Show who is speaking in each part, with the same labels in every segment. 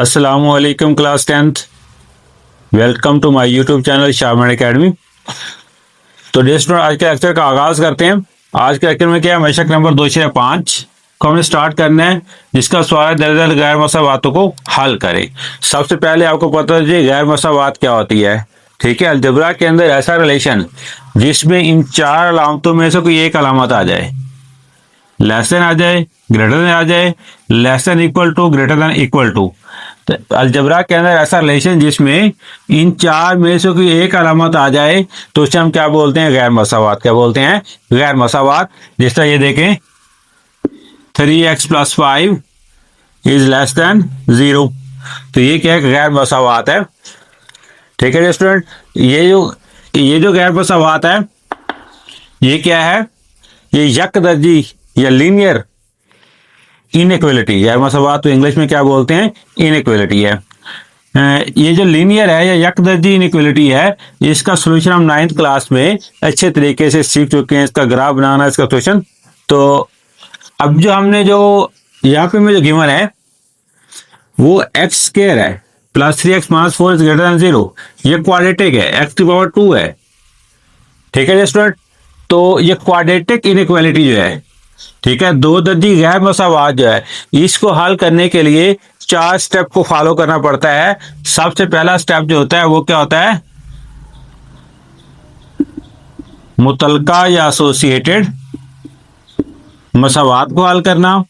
Speaker 1: अस्सलामुअलैकुम class 10th। Welcome to my YouTube channel Shamir academy. तो dear student, आज के लेक्चर का आगाज करते हैं। आज के लेक्चर में क्या है, मशक नंबर 2/5 को हमने स्टार्ट करना है, जिसका सवाल है दरअसल गैर मसावातों को हल करें। सबसे पहले आपको पता है गैर मसावात क्या होती है। ठीक है, अलजबरा के अंदर ऐसा रिलेशन जिसमें इन चार अलामतों में से कोई एक अलामत आ जाए, लेस देन आ जाए, ग्रेटर देन आ जाए, less than equal to, greater than equal to. तो अलजबरा के अंदर ऐसा रिलेशन जिसमें इन चार में से कोई एक अलामत आ जाए तो उसे हम क्या बोलते हैं, गैर मसावात। क्या बोलते हैं, गैर मसावात। जिस तरह ये देखें 3x + 5 इज लेस देन 0, तो ये क्या है, गैर मसावात है। ठीक है स्टूडेंट, ये जो गैर मसावात है ये क्या है, ये यक दर्जी या लीनियर इनइक्वलिटी। गैर मसावात तो इंग्लिश में क्या बोलते हैं, इनइक्वलिटी है। ये जो लीनियर है या यकदर्जी इनइक्वलिटी है, इसका सोल्यूशन हम 9th क्लास में अच्छे तरीके से सीख चुके हैं। इसका ग्राफ बनाना, इसका सोल्यूशन। तो अब जो हमने जो यहाँ पे में जो गिवन है वो x² है + 3x - 4 इज ग्रेटर देन 0। ये क्वाड्रेटिक है, x⁻² है। ठीक है स्टूडेंट, तो ये क्वाड्रेटिक इनइक्वालिटी जो है, ठीक है, दो दर्जी गैर मसावात जो है, इसको हल करने के लिए 4 स्टेप को फॉलो करना पड़ता है। सबसे पहला स्टेप जो होता है वो क्या होता है, मुतलका या एसोसिएटेड मसावात को हल करना।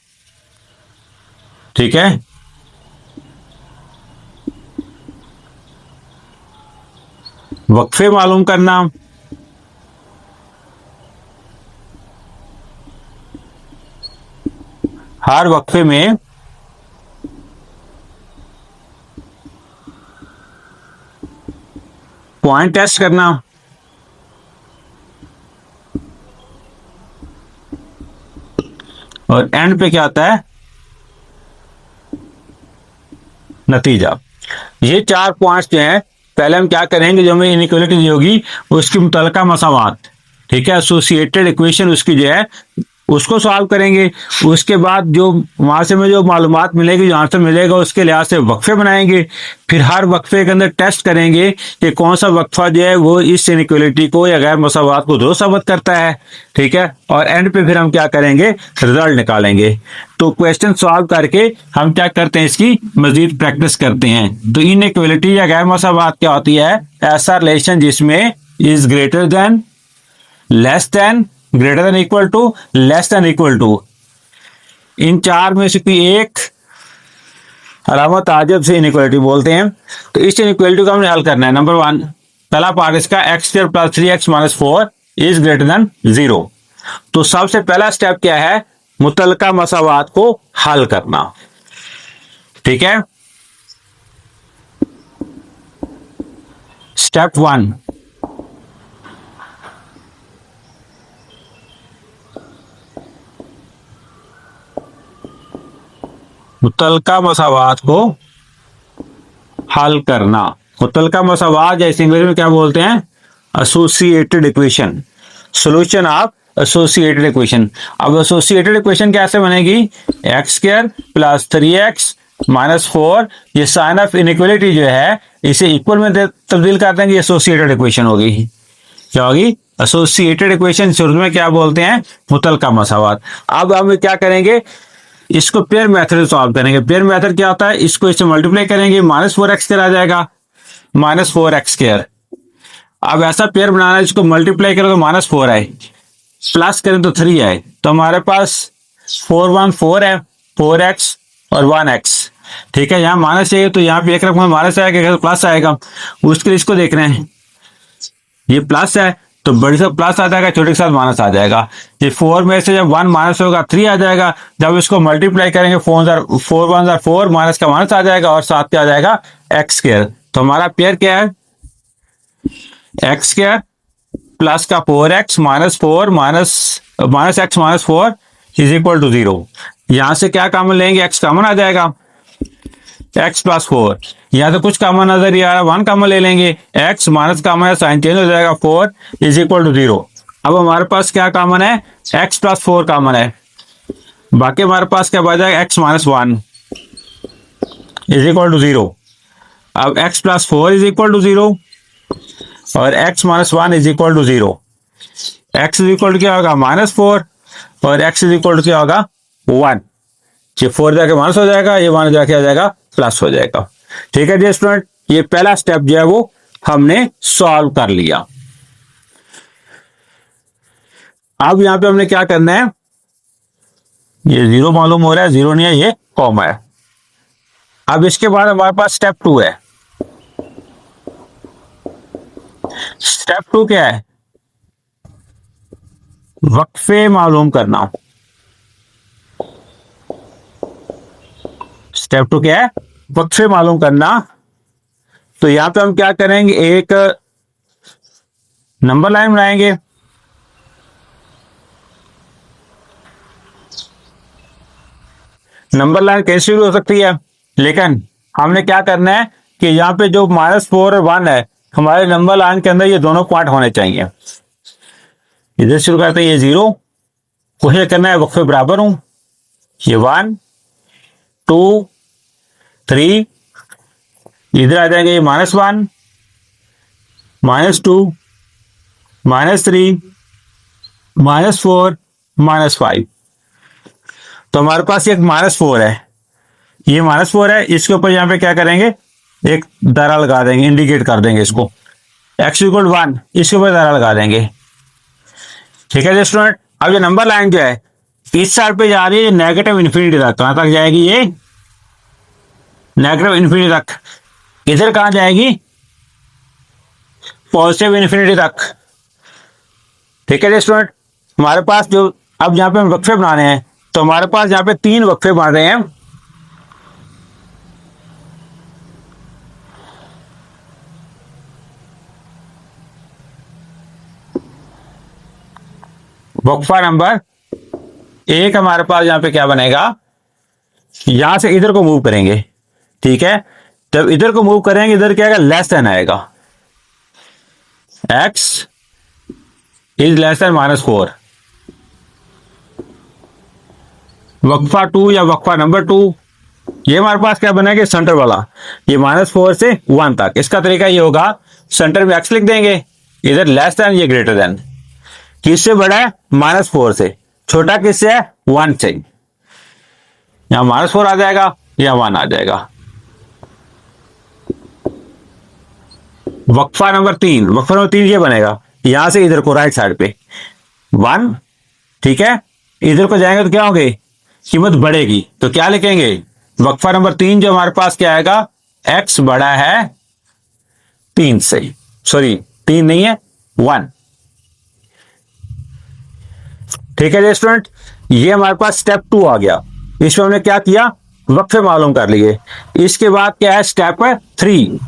Speaker 1: ठीक है, वक्फे मालूम करना, हर वक्फे में पॉइंट टेस्ट करना, और एंड पे क्या आता है, नतीजा। ये 4 पॉइंट्स जो हैं, पहले हम क्या करेंगे, जो हमें इनइक्वालिटी दी होगी उसकी मुतलका मसावात, ठीक है, एसोसिएटेड इक्वेशन उसकी जो है उसको सॉल्व करेंगे। उसके बाद जो वहां से में जो मालूमात मिलेगी, जो आंसर मिलेगा, उसके लिहाज से वक्फे बनाएंगे। फिर हर वक्फे के अंदर टेस्ट करेंगे कि कौन सा वक्फा जो है वो इस इनइक्वालिटी को या गैर मसावात को दुरुस्त साबित करता है। ठीक है, और एंड पे फिर हम क्या करेंगे, रिजल्ट निकालेंगे। तो क्वेश्चन सॉल्व करके हम क्या करते हैं, इसकी मजीद प्रैक्टिस करते हैं। तो इनइक्वालिटी या गैर मसावात क्या होती है, ऐसा रिलेशन जिसमें is greater than, less than, greater than equal to, less than equal to, इन चार में से कोई एक अलामत आ जाए से इनइक्वालिटी बोलते हैं। तो इस इनइक्वालिटी को हमने हल करना है। नंबर 1, पहला पार्ट इसका x² + 3x - 4 is greater then 0। तो सबसे पहला स्टेप क्या है, मुतलका मसावात को हल करना। ठीक है, स्टेप 1, मुतलका मसावात को हल करना। मुतलका मसावात जैसे इंग्लिश में क्या बोलते हैं, associated equation, solution of associated equation. अब एसोसिएटेड इक्वेशन कैसे बनेगी, x² + 3x - 4, ये साइन ऑफ इनइक्वालिटी जो है इसे इक्वल में तब्दील कर देंगे, एसोसिएटेड इक्वेशन होगी। क्या होगी, एसोसिएटेड इक्वेशन। शुरू में क्या बोलते हैं, मुतलका मसावात। अब हम क्या करेंगे, इसको पेयर मेथड सॉल्व करेंगे। पेयर मेथड क्या होता है, इसको इससे मल्टीप्लाई करेंगे, -4x² आ जाएगा, -4x²। अब ऐसा पेयर बनाना है, इसको मल्टीप्लाई करें तो -4 आए, प्लस करें तो 3 आए, तो हमारे पास 4 1 4 है, 4x और 1x। ठीक है, यहाँ माइनस चाहिए तो यहाँ पे एक रकम माइनस आएगा, प्लस आएगा। उसके लिए इसको देख रहे हैं, ये प्लस है तो बड़ी से प्लस आ जाएगा, छोटे के साथ माइनस आ जाएगा। ये 4 में से जब 1 माइनस होगा 3 आ जाएगा। जब इसको मल्टीप्लाई करेंगे 4 1 4, माइनस का माइनस आ जाएगा और साथ क्या आ जाएगा, x²। तो हमारा पेयर क्या है, x² प्लस का 4x -4 -x - 4 is equal to 0। यहां से क्या कॉमन लेंगे, x कॉमन आ जाएगा, x + 4। यहाँ तो कुछ कॉमन नजर नहीं आ रहा, 1 कॉमन ले लेंगे, x माइनस कॉमन है, साइन चेंज हो जाएगा, 4 इज इक्वल टू 0। अब हमारे पास क्या कॉमन है, x + 4 कॉमन है, बाकी हमारे पास क्या बच जाएगा, x - 1 इज इक्वल टू 0। अब x plus 4 is equal to 0 और x minus 1 is equal to 0। x is equal to क्या होगा -4 और x इज इक्वल टू क्या होगा 1। ये 4 जाके माइनस हो जाएगा, ये 1 जाके आ जाएगा प्लस हो जाएगा। ठीक है जी स्टूडेंट, ये पहला स्टेप जो है वो हमने सॉल्व कर लिया। अब यहां पे हमने क्या करना है, ये 0 मालूम हो रहा है, 0 नहीं है, ये कॉमा है। अब इसके बाद हमारे पास स्टेप 2 है। स्टेप 2 क्या है, वक्फे मालूम करना। स्टेप 2 क्या है, वक्फे मालूम करना। तो यहां पे हम क्या करेंगे, एक नंबर लाइन बनाएंगे। नंबर लाइन कैसी भी हो सकती है, लेकिन हमने क्या करना है कि यहाँ पे जो -4 और 1 है, हमारे नंबर लाइन के अंदर ये दोनों पॉइंट होने चाहिए। इधर शुरू करते हैं, ये 0, कोशिश करना है वक्फे बराबर हूं। ये 1 2 3, इधर आ जाएंगे ये -1 -2 -3 -4 -5। तो हमारे पास एक -4 है, ये -4 है। इसके ऊपर यहाँ पे क्या करेंगे, एक दायरा लगा देंगे, इंडिकेट कर देंगे इसको। x इक्वल 1, इसके ऊपर दायरा लगा देंगे। ठीक है स्टूडेंट, अब ये नंबर लाइन जो है इस साइड पे जा रही है नेगेटिव इन्फिनिटी तक। कहां तक जाएगी, ये नेगेटिव इन्फिनिटी तक। इधर कहां जाएगी, पॉजिटिव इन्फिनिटी तक। ठीक है स्टूडेंट, हमारे पास जो अब यहाँ पे हम वक्फे बनाने हैं, तो हमारे पास यहाँ पे 3 वक्फे बन रहे हैं। वक्फा नंबर 1 हमारे पास यहाँ पे क्या बनेगा, यहां से इधर को मूव करेंगे। ठीक है, जब इधर को मूव करेंगे, इधर क्या आएगा, लेस देन आएगा। x is less than -4। वक्फा 2 या वक्फा नंबर 2, ये हमारे पास क्या बनेगा, सेंटर वाला, ये -4 से 1 तक। इसका तरीका ये होगा, सेंटर में x लिख देंगे, इधर लेस देन, ये ग्रेटर देन। किससे बड़ा है, -4 से। छोटा किससे है, 1 से। यहां -4 आ जाएगा, या 1 आ जाएगा। वक्फा नंबर 3, वक्फा नंबर 3 ये बनेगा, यहां से इधर को राइट साइड पे 1। ठीक है, इधर को जाएंगे तो क्या होंगे, कीमत बढ़ेगी। तो क्या लिखेंगे, वक्फा नंबर 3 जो हमारे पास क्या आएगा, x बड़ा है 3 से, सॉरी 3 नहीं है 1। ठीक है स्टूडेंट, ये हमारे पास स्टेप 2 आ गया। इसमें हमने क्या किया, वक्फे मालूम कर लिए। इसके बाद क्या है, स्टेप 3।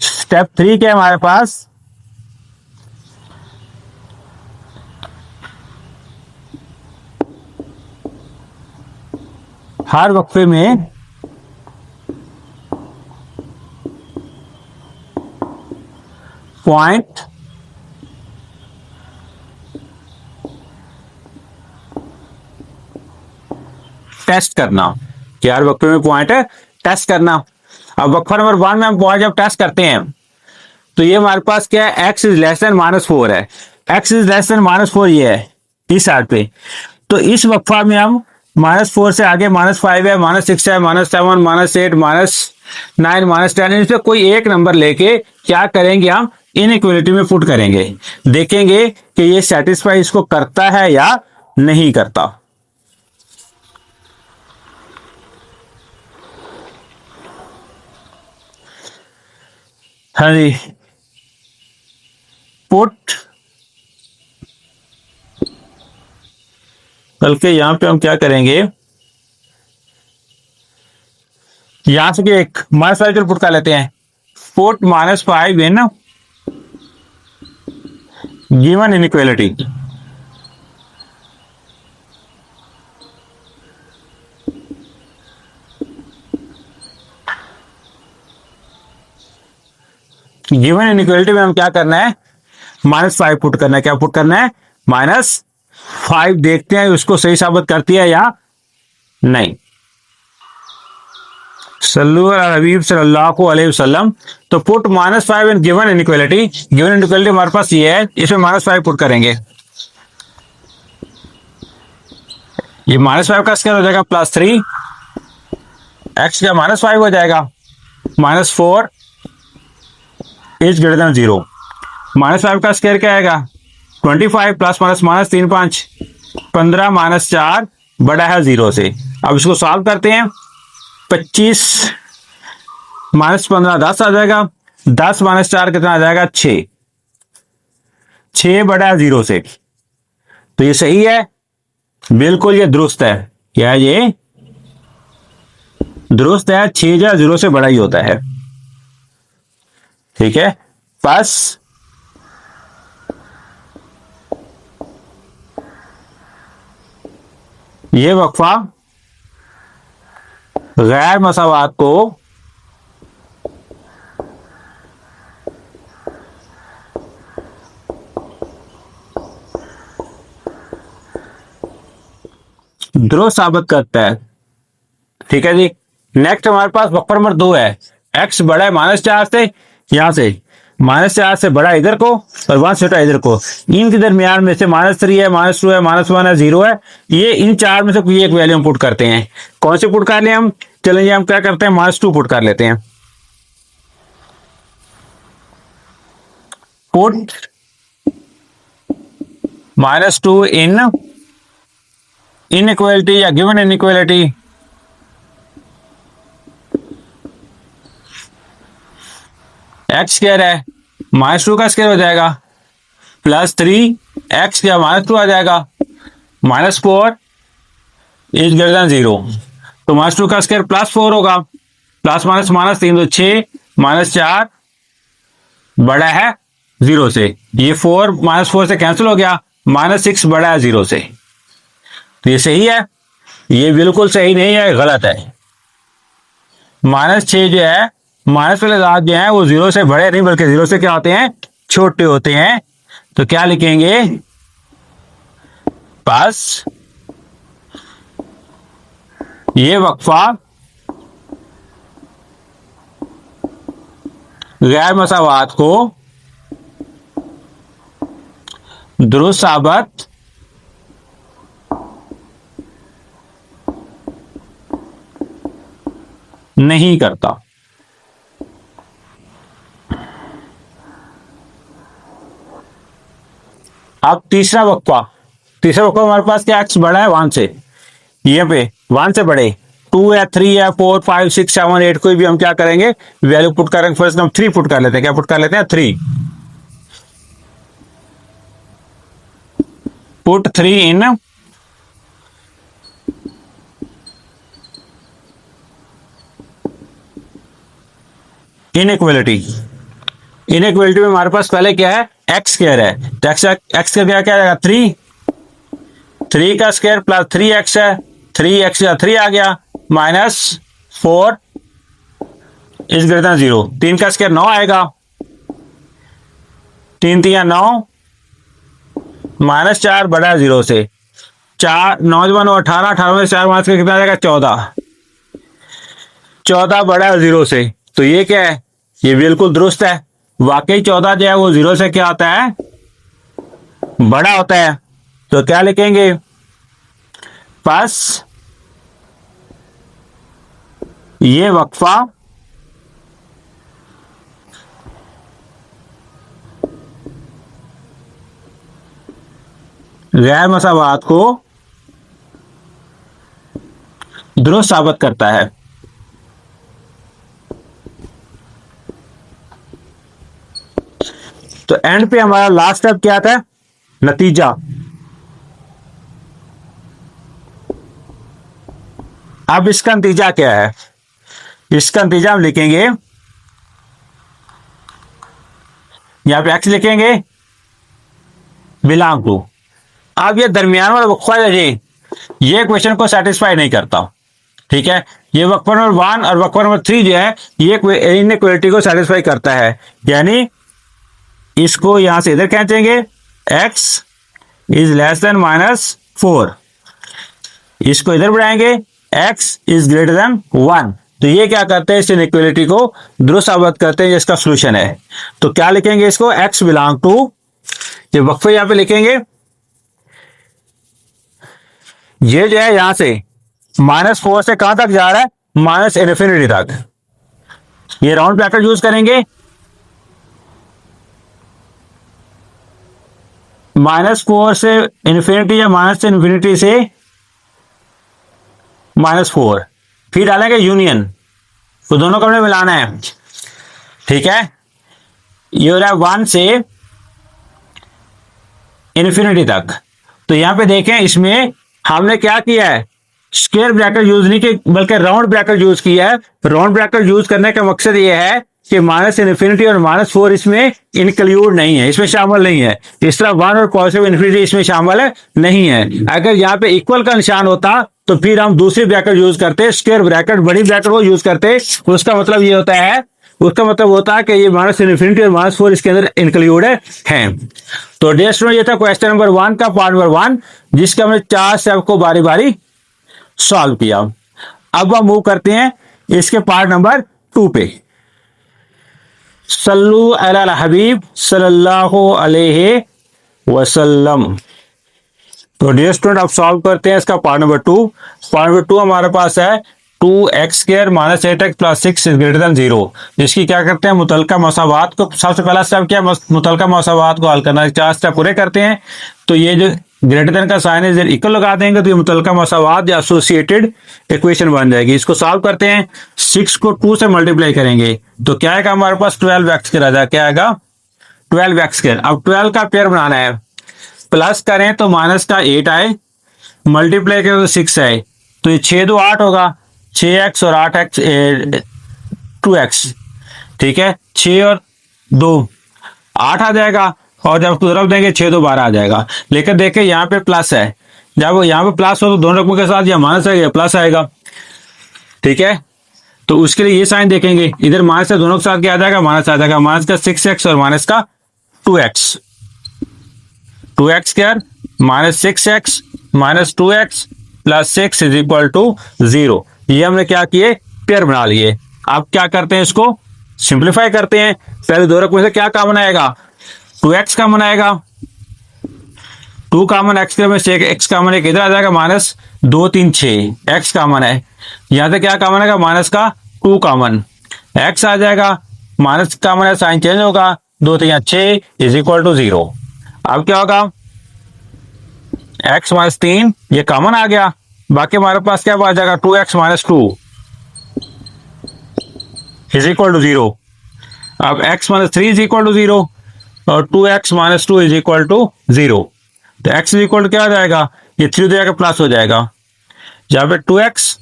Speaker 1: स्टेप 3 क्या है हमारे पास, हर वक्फे में पॉइंट टेस्ट करना। कि हर वक्फे में पॉइंट टेस्ट करना। अब वक्फा नंबर 1 में हम पॉइंट जब टेस्ट करते हैं, तो ये हमारे पास क्या है, x इज लेस देन -4 है। x इज लेस देन -4 ये है इस साइड पे। तो इस वक्फा में हम -4 से आगे -5 है, -6 है, -7 -8 -9 -10, इस पे कोई एक नंबर लेके क्या करेंगे, हम इनइक्वालिटी में पुट करेंगे। देखेंगे कि ये सेटिस्फाई इसको करता है या नहीं करता। हाँ जी, पुट, बल्कि यहां पे हम क्या करेंगे, यहां से एक -5 पुट कर लेते हैं। Put -5 in given inequality. Given inequality में हम क्या करना है, -5 पुट करना है। क्या पुट करना है, 5 देखते हैं उसको सही साबित करती है या नहीं। सल्लल्लाहु अला हबीब सल्लल्लाहु अलैहि वसल्लम। तो put -5 in given inequality. Given inequality हमारे पास ये है, इसमें -5 पुट करेंगे। ये -5 का स्क्वायर हो जाएगा +3, एक्स का -5 हो जाएगा, -4 इज ग्रेटर देन 0। -5 का स्क्वायर क्या आएगा 25 प्लस माइनस -3 5 15 -4 बड़ा है 0 से। अब इसको सॉल्व करते हैं। 25 -15 10 आ जाएगा, 10 -4 कितना आ जाएगा 6। 6 बड़ा है 0 से, तो ये सही है, बिल्कुल ये दुरुस्त है। क्या है ये दुरुस्त है, 6 जो 0 से बड़ा ही होता है। ठीक है, बस ये वक्फा गैर मसावात को दुरुस्त साबित करता है। ठीक है जी, नेक्स्ट हमारे पास वक्फा नंबर 2 है। एक्स बड़ा है -4 से, यहां से -4 से बड़ा इधर को और 1 से छोटा इधर को। इनके दरमियान में से -3 है, -2 है, -1 है, 0 है। ये इन चार में से कोई एक वैल्यू हम पुट करते हैं। कौन से पुट कर लें हम? चलेंगे हम क्या करते हैं, -2 पुट कर लेते हैं। पुट -2 इन इनइक्वालिटी या गिवन इनइक्वालिटी। एक्स स्क्वायर है, -2 का स्क्वायर हो जाएगा, +3 एक्स या -2 आ जाएगा, -4 इज ग्रेटर देन 0। तो -2 का स्क्वायर +4 होगा, प्लस माइनस -3 तो 6, -4 बड़ा है 0 से। ये 4 -4 से कैंसिल हो गया, -6 बड़ा है 0 से। तो ये सही है, ये बिल्कुल सही नहीं है, गलत है। -6 जो है, माइनस वाले दांत जो है वो 0 से बड़े नहीं बल्कि 0 से क्या होते हैं, छोटे होते हैं। तो क्या लिखेंगे, बस ये वक्फा गैर मसावात को दुरुस्त साबित नहीं करता। अब तीसरा वक्फा हमारे पास क्या, एक्स बड़ा है 1 से, ये पे 1 से बड़े 2 है, 3 है, 4 5 6 7 8 कोई भी हम क्या करेंगे वैल्यू पुट करेंगे। फर्स्ट हम 3 पुट कर लेते हैं। क्या पुट कर लेते हैं, 3 पुट 3 इन इनइक्वालिटी। इनइक्वालिटी में हमारे पास पहले क्या है, एक्स स्क्वायर है, तो एक्स का क्या आएगा 3 का स्क्वायर प्लस 3x है, 3x का 3 आ गया, -4 इज ग्रेटर देन 0। 3 का स्क्वायर 9 आएगा, 3 3 9, -4 बड़ा है 0 से, 4 9 18, 18 में 4 माइनस कितना आ जाएगा 14 बड़ा है 0 से। तो ये क्या है, ये बिल्कुल दुरुस्त है। वाकई 14 जो है वो 0 से क्या होता है, बड़ा होता है। तो क्या लिखेंगे, बस ये वक्फा गैर मसावात को दुरुस्त साबित करता है। तो एंड पे हमारा लास्ट स्टेप क्या था, नतीजा। अब इसका नतीजा क्या है, इसका नतीजा हम लिखेंगे, यहां पे एक्स लिखेंगे बिलोंग टू। अब ये दरमियान वाला वक्फा है, ये क्वेश्चन को सेटिस्फाई नहीं करता। ठीक है, ये वक्फा नंबर 1 और वक्फा नंबर 3 जो है ये इनइक्वालिटी को सेटिस्फाई करता है। यानी इसको यहां से इधर खींचेंगे, x इज लेस देन -4। इसको इधर बढ़ाएंगे, x इज ग्रेटर देन 1। तो ये क्या करते हैं, इस इनइक्वालिटी को दुरुस्त साबित करते हैं, ये इसका सोल्यूशन है। तो क्या लिखेंगे इसको, x बिलोंग टू, ये वक्फे यहां पे लिखेंगे, ये जो है यहां से -4 से कहां तक जा रहा है, -∞ तक। ये राउंड ब्रैकेट यूज करेंगे, -4 से इन्फिनिटी या माइनस इन्फिनिटी से -4, फिर डालेंगे यूनियन, तो दोनों को हमें मिलाना है। ठीक है, ये हो रहा है 1 से इन्फिनिटी तक। तो यहां पे देखें, इसमें हमने क्या किया है, स्क्वायर ब्रैकेट यूज नहीं किया बल्कि राउंड ब्रैकेट यूज किया है। राउंड ब्रैकेट यूज करने का मकसद ये है कि -∞ और -4 इसमें इंक्लूड नहीं है, इसमें शामिल नहीं है। इस तरह 1 और पॉजिटिव इन्फिनिटी इसमें शामिल है नहीं है। अगर यहाँ पे इक्वल का निशान होता तो फिर हम दूसरी ब्रैकेट यूज करते, स्क्वायर ब्रैकेट, बड़ी ब्रैकेट वो यूज करते। उसका मतलब ये होता है, उसका मतलब होता है कि ये -∞ और -4 इसके अंदर इंक्लूड है। तो डियर स्टूडेंट, ये था क्वेश्चन नंबर 1 का पार्ट नंबर 1, जिसका हमने 4 स्टेप को बारी बारी सॉल्व किया। अब हम मूव करते हैं इसके पार्ट नंबर 2 पे। सल्लु अला हबीब सल्लल्लाहु अलैहि वसल्लम। तो डियर स्टूडेंट, अब सॉल्व करते हैं इसका पार्ट नंबर 2। पार्ट नंबर 2 हमारे पास है 2x² - 8x + 6 is greater then 0, जिसकी क्या करते हैं, मुतलका मसावात को, सबसे पहला स्टेप क्या है, मुतलका मसावात को हल करना है। 4 स्टेप पूरे करते हैं। तो ये जो ग्रेटर देन का साइन है, इक्वल लगा देंगे तो ये मुतलका मसावात या एसोसिएटेड इक्वेशन बन जाएगी। इसको सॉल्व करते हैं, 6 को 2 से मल्टीप्लाई करेंगे तो क्या आएगा हमारे पास, 12x² आ जाएगा। क्या आएगा, 12x²। अब 12 का पेयर बनाना है, प्लस करें तो माइनस का 8 आए, मल्टीप्लाई करें तो 6 आए, तो ये 6 2 8 होगा, 6x और 8x 2x। ठीक है, 6 और 2 8 आ जाएगा, और जब तरफ देंगे 6 2 12 आ जाएगा। लेकिन देखिए यहाँ पे प्लस है, जब यहाँ पे प्लस हो तो दोनों रकमों के साथ या माइनस आएगा या प्लस आएगा। ठीक है, तो उसके लिए ये साइन देखेंगे, इधर माइनस है, दोनों के साथ क्या आ जाएगा, माइनस आ जाएगा। माइनस का 6x और माइनस का 2x, 2x² -6x -2x + 6 is equal to 0। ये हमने क्या किए, पेयर बना लिए। अब क्या करते हैं, इसको सिंप्लीफाई करते हैं। पहले दो रकम से क्या कॉमन आएगा, 2x कॉमन आएगा, 2 कॉमन, x में से x कॉमन है, किधर आ जाएगा, -2 3 6, x कॉमन है। यहां से क्या कॉमन आएगा, माइनस का 2 कॉमन, x आ जाएगा, माइनस कॉमन है, साइन चेंज होगा, 2 3 6 इज इक्वल टू 0। अब क्या होगा, x - 3 ये कॉमन आ गया, बाकी हमारे पास क्या आ जाएगा, 2x - 2 इज इक्वल टू 0। अब x - 3 इज इक्वल टू 0 और 2x - 2 इज इक्वल टू 0। तो x इज इक्वल टू क्या आ जाएगा, ये 3 इधर का प्लस हो जाएगा, जहां पे 2x,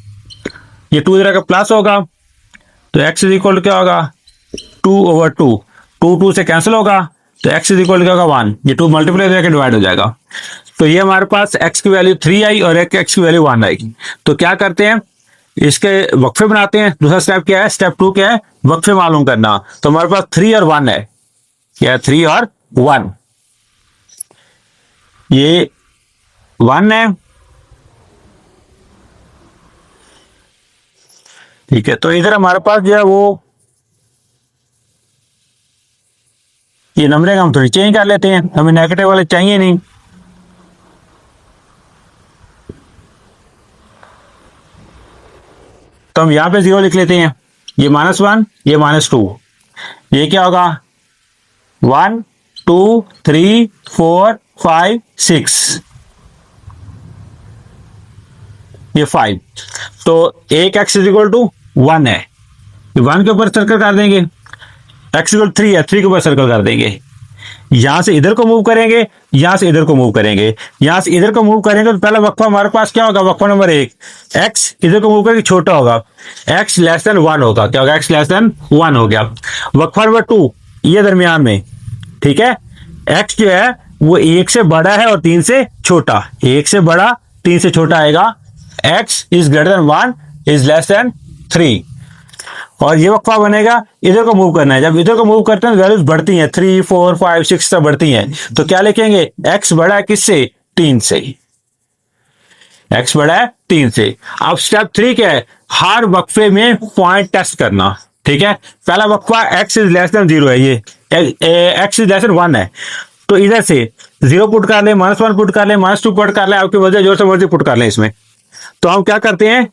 Speaker 1: ये 2 इधर का प्लस होगा, तो x इज इक्वल टू क्या होगा, 2/2, 2 से कैंसिल होगा, तो x इज इक्वल टू क्या होगा 1, ये 2 मल्टीप्लाई करके डिवाइड हो जाएगा। तो ये हमारे पास x की वैल्यू 3 आई और x की वैल्यू 1 आएगी। तो क्या करते हैं, इसके वक्फे बनाते हैं। दूसरा स्टेप क्या है, स्टेप 2 क्या है, वक्फे मालूम करना। तो हमारे पास 3 और 1 है, क्या 3 और 1, ये 1 है। ठीक है, तो इधर हमारे पास जो है वो ये नंबरिंग हम थोड़ी चेंज कर लेते हैं, हमें नेगेटिव वाले चाहिए नहीं। तो हम यहां पे 0 लिख लेते हैं, ये -1 ये -2, ये क्या होगा 1 2 3 4 5 6, ये 5। तो एक x इज इक्वल टू 1 है, 1 के ऊपर सर्कल कर देंगे, x इक्वल 3 है, 3 के ऊपर सर्कल कर देंगे। यहां से इधर को मूव करेंगे, यहां से इधर को मूव करेंगे, यहां से इधर को मूव करेंगे, तो पहला वक्फा हमारे पास क्या होगा, वक्फा नंबर 1, x इधर को मूव करके छोटा होगा, x लेस देन 1 होगा। क्या होगा, x लेस देन 1 हो गया। वक्फा नंबर 2 ये दरमियान में, ठीक है, x जो है वो 1 से बड़ा है और 3 से छोटा, 1 से बड़ा 3 से छोटा आएगा, x is greater then 1 is less than 3। और ये वक्फा बनेगा, इधर को मूव करना है, जब इधर को मूव करते हैं वैल्यूज बढ़ती हैं, 3 4 5 6 तक बढ़ती हैं। तो क्या लिखेंगे, x बड़ा है किससे, 3 से, x बड़ा है 3 से। अब स्टेप 3 क्या है, हर वक्फे में पॉइंट टेस्ट करना। ठीक है, पहला वक्फा x इज लेस देन 0 है, ये x इज लेस देन 1 है, तो इधर से 0 पुट कर ले, -1 पुट कर ले, -2 पुट कर ले, आपकी वजह जो से मर्जी पुट कर ले इसमें। तो हम क्या करते हैं,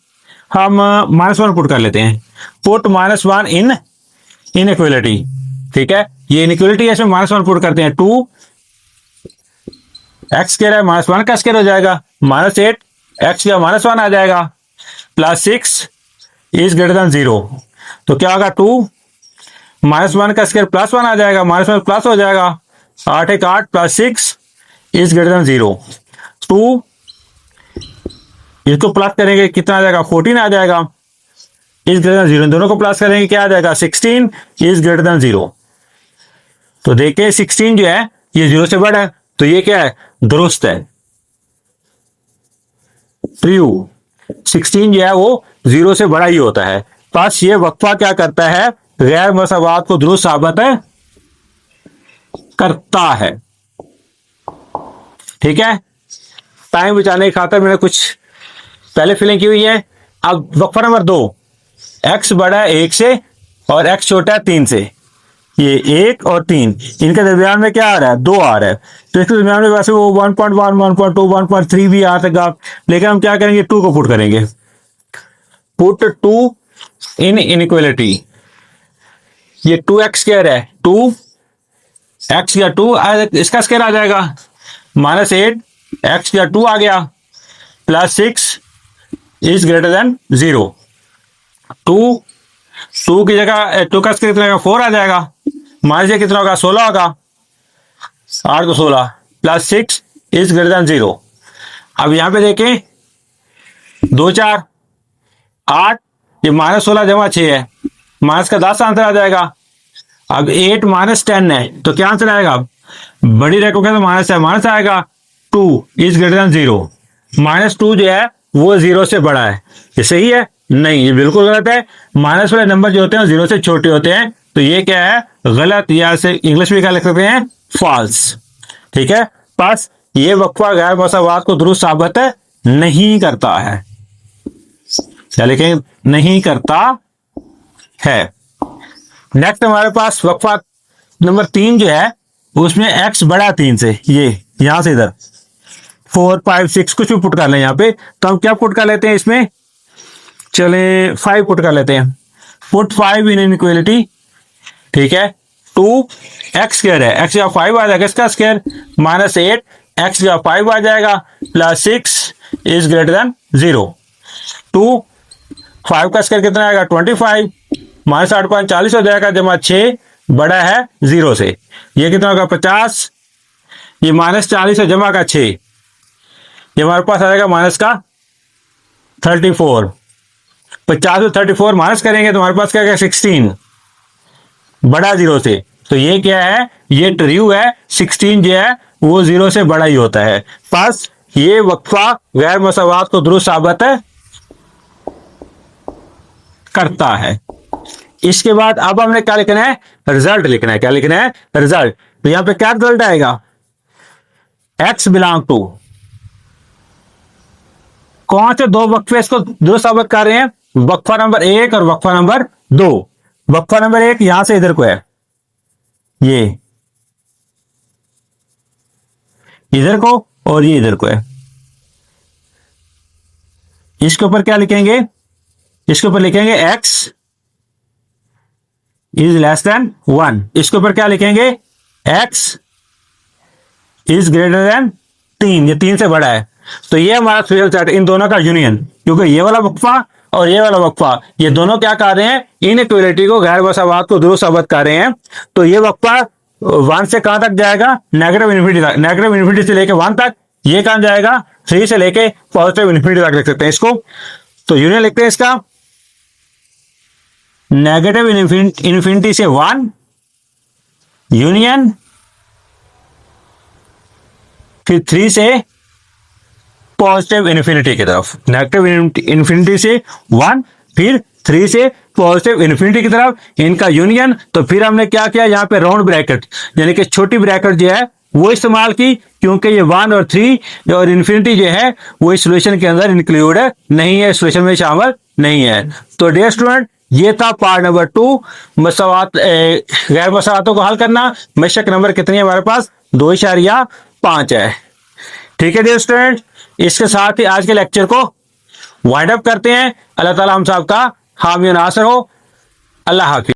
Speaker 1: हम -1 पुट कर लेते हैं, पुट -1 इन इनइक्वालिटी। ठीक है, ये इनइक्वालिटी है, इसमें -1 पुट करते हैं, 2 x स्क्वायर है, -1 का स्क्वायर हो जाएगा, -8 x का -1 आ जाएगा, +6 इज ग्रेटर देन 0। तो क्या होगा, 2 -1 का स्क्वायर +1 आ जाएगा, -1 प्लस हो जाएगा, 8 1 8 +6 इज ग्रेटर देन 0। 2 इसको प्लस करेंगे कितना आ जाएगा, 14 आ जाएगा, इज ग्रेटर देन 0। दोनों को प्लस करेंगे क्या आ जाएगा, 16 इज ग्रेटर देन 0। तो देखिए 16 जो है ये 0 से बड़ा है, तो ये क्या है, दुरुस्त है, ट्रू। 16 जो है वो 0 से बड़ा ही होता है। बस ये वक्फा क्या करता है, गैर मसावात को दुरुस्त साबित करता है। ठीक है, टाइम बचाने की खातिर मैंने कुछ पहले फिलिंग की हुई है। अब वक्फा नंबर 2, x बड़ा है 1 से और x छोटा है 3 से, ये 1 और 3, इनके दरमियान में क्या आ रहा है, 2 आ रहा है, तो इसके दरमियान में वैसे वो 1.1 1.2 1.3 भी आ सका, लेकिन हम क्या करेंगे, 2 को पुट करेंगे, पुट 2 इन इनइक्वालिटी। ये 2x स्क्वायर है, 2 x का 2 इसका स्क्वायर आ जाएगा, -8 x का 2 आ गया, +6 इज ग्रेटर देन 0। 2 की जगह 2 का स्क्वायर कितना, 4 आ जाएगा, माइनस ये कितना होगा, 16 होगा, 8 को 16 +6 इज ग्रेटर देन 0। अब यहां पे देखें 2 4 8, ये -16 जमा 6 है, माइनस का 10 आंसर आ जाएगा। अब 8 -10 है, तो क्या आंसर आएगा, बड़ी रैंक का तो माइनस है, माइनस आएगा, 2 इज ग्रेटर देन 0। -2 जो है वो 0 से बड़ा है, ये सही है, नहीं ये बिल्कुल गलत है। माइनस वाले नंबर जो होते हैं 0 से छोटे होते हैं, तो ये क्या है, गलत, या से इंग्लिश में क्या लिख सकते हैं, फॉल्स। ठीक है, बस ये वक्फा गैर मसावात को दुरुस्त साबित नहीं करता है, क्या लिखें, नहीं करता है। नेक्स्ट हमारे पास वक्फा नंबर 3 जो है, उसमें x बड़ा 3 से, ये यहां से इधर 4 5 6 कुछ भी पुट कर लें यहाँ पे, तो हम क्या पुट कर लेते हैं इसमें, चले 5 पुट कर लेते हैं, पुट 5 इन इनइक्वालिटी। ठीक है, 2 x स्क्वायर है, x का 5 आ जाएगा, इसका स्क्वायर, -8 x का 5 आ जाएगा, +6 इज ग्रेटर देन 0। 2 5 का स्क्वायर कितना आएगा, 25, -8 5 40 हो जाएगा, जमा 6 बड़ा है 0 से, ये कितना होगा, 50, ये -40 है, जमा का 6, ये हमारे पास आ जाएगा माइनस का 34। 50 से 34 माइनस करेंगे तो हमारे पास क्या है, 16 बड़ा 0 से, तो ये क्या है, ये ट्रू है, 16 जो है वो 0 से बड़ा ही होता है। बस ये वक्फा गैर मसावात को दुरुस्त साबित करता है। इसके बाद अब हमने क्या लिखना है, रिजल्ट लिखना है। क्या लिखना है, रिजल्ट। तो यहां पे क्या रिजल्ट आएगा, x बिलोंग टू, कौन से दो वक्फे इसको दुरुस्त साबित कर रहे हैं, वक्फा नंबर 1 और वक्फा नंबर 2। वक्फा नंबर 1 यहां से इधर को है, ये इधर को और ये इधर को है। इसके ऊपर क्या लिखेंगे, इसके ऊपर लिखेंगे x इज लेस देन 1। इसके ऊपर क्या लिखेंगे, x इज ग्रेटर देन 3, ये 3 से बड़ा है। तो ये हमारा ट्रिवियल सेट, इन दोनों का यूनियन, क्योंकि ये वाला वक्फा और ये वाला वक्फा, ये दोनों क्या कर रहे हैं, इनइक्वालिटी को, गैर मसावात को दुरुस्त साबित कर रहे हैं। तो ये वक्फा 1 से कहां तक जाएगा, नेगेटिव इन्फिनिटी तक, नेगेटिव इन्फिनिटी से लेके 1 तक। ये कहां जाएगा, 3 से लेके पॉजिटिव इन्फिनिटी तक लिख सकते हैं इसको। तो यूनियन लिखते हैं इसका, नेगेटिव इन्फिनिटी से 1 यूनियन, फिर 3 से पॉजिटिव इन्फिनिटी की तरफ, नेगेटिव इन्फिनिटी से 1 फिर 3 से पॉजिटिव इन्फिनिटी की तरफ, इनका यूनियन। तो फिर हमने क्या किया, यहाँ पे राउंड ब्रैकेट, यानी कि छोटी ब्रैकेट जो है वो इस्तेमाल की, क्योंकि ये 1 और 3 और इन्फिनिटी जो है वो इस सॉल्यूशन के अंदर इंक्लूड नहीं है, सॉल्यूशन में शामिल नहीं है। तो डियर स्टूडेंट, ये था पार्ट नंबर 2, मसवात गैर मसवातों को हल करना। मशक नंबर कितनी है हमारे पास? 2.5 है। ठीक है डियर स्टूडेंट, इसके साथ ही आज के लेक्चर को वाइंड अप करते हैं। अल्लाह ताला हम सब का हामी और नासर हो। अल्लाह हाफिज।